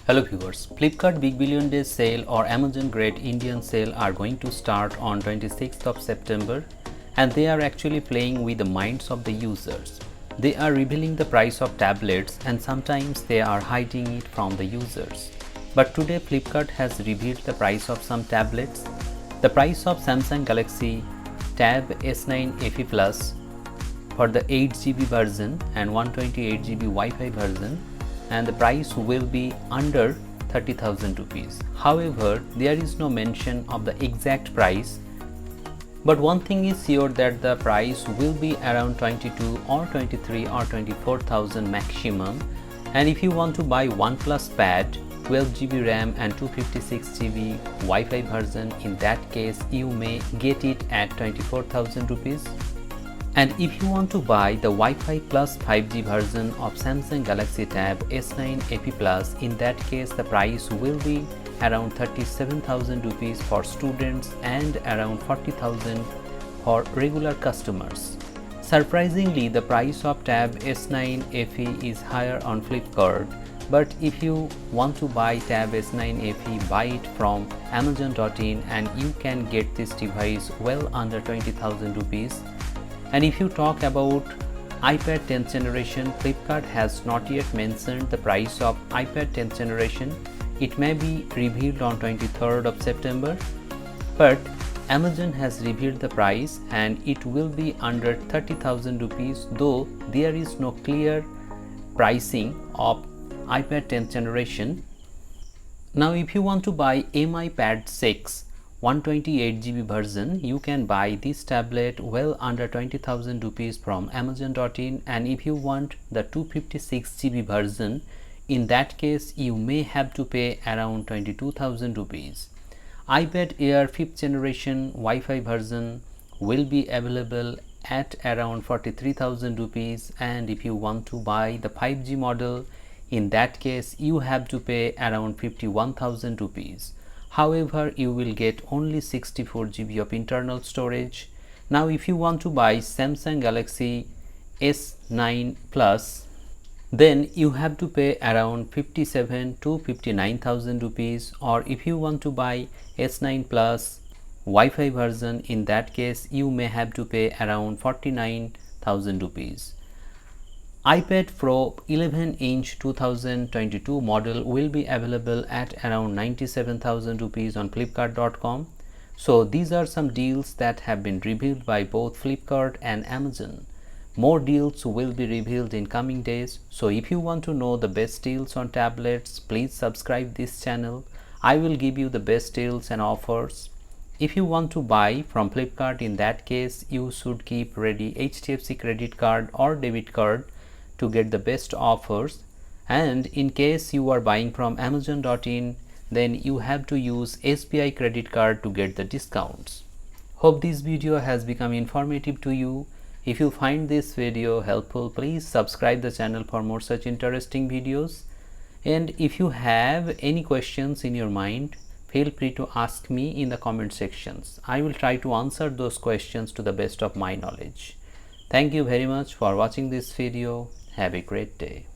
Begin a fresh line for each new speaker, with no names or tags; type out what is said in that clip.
Hello viewers, Flipkart Big Billion Days sale or Amazon Great Indian Sale are going to start on 26th of September and they are actually playing with the minds of the users. They are revealing the price of tablets and sometimes they are hiding it from the users. But today Flipkart has revealed the price of some tablets. The price of Samsung Galaxy Tab S9 FE Plus for the 8GB version and 128GB Wi-Fi version, and the price will be under 30,000 rupees. However, there is no mention of the exact price, but one thing is sure that the price will be around 22 or 23 or 24,000 maximum. And if you want to buy OnePlus Pad 12GB RAM and 256GB Wi-Fi version, in that case you may get it at 24,000 rupees. And if you want to buy the Wi-Fi plus 5G version of Samsung Galaxy Tab S9 FE Plus, in that case the price will be around 37,000 rupees for students and around 40,000 for regular customers. Surprisingly, the price of Tab S9 FE is higher on Flipkart, but if you want to buy Tab S9 FE, buy it from Amazon.in and you can get this device well under 20,000 rupees. And if you talk about iPad 10th generation, Flipkart has not yet mentioned the price of iPad 10th generation. It may be revealed on 23rd of September, but Amazon has revealed the price and it will be under 30,000 rupees, though there is no clear pricing of iPad 10th generation. Now if you want to buy MI Pad 6 128GB version, you can buy this tablet well under 20,000 rupees from Amazon.in, and if you want the 256GB version, in that case you may have to pay around 22,000 rupees. iPad Air 5th generation Wi-Fi version will be available at around 43,000 rupees, and if you want to buy the 5G model, in that case you have to pay around 51,000 rupees. However, you will get only 64GB of internal storage. Now if you want to buy Samsung Galaxy S9 Plus, then you have to pay around 57 to 59,000 rupees, or if you want to buy S9 Plus Wi-Fi version, in that case you may have to pay around 49,000 rupees. iPad Pro 11-inch 2022 model will be available at around 97,000 rupees on Flipkart.com. So these are some deals that have been revealed by both Flipkart and Amazon. More deals will be revealed in coming days. So if you want to know the best deals on tablets, please subscribe this channel. I will give you the best deals and offers. If you want to buy from Flipkart, in that case you should keep ready HDFC credit card or debit card to get the best offers, and in case you are buying from Amazon.in, then you have to use SBI credit card to get the discounts. Hope this video has become informative to you. If you find this video helpful, please subscribe the channel for more such interesting videos, and if you have any questions in your mind, feel free to ask me in the comment sections. I will try to answer those questions to the best of my knowledge. Thank you very much for watching this video. Have a great day.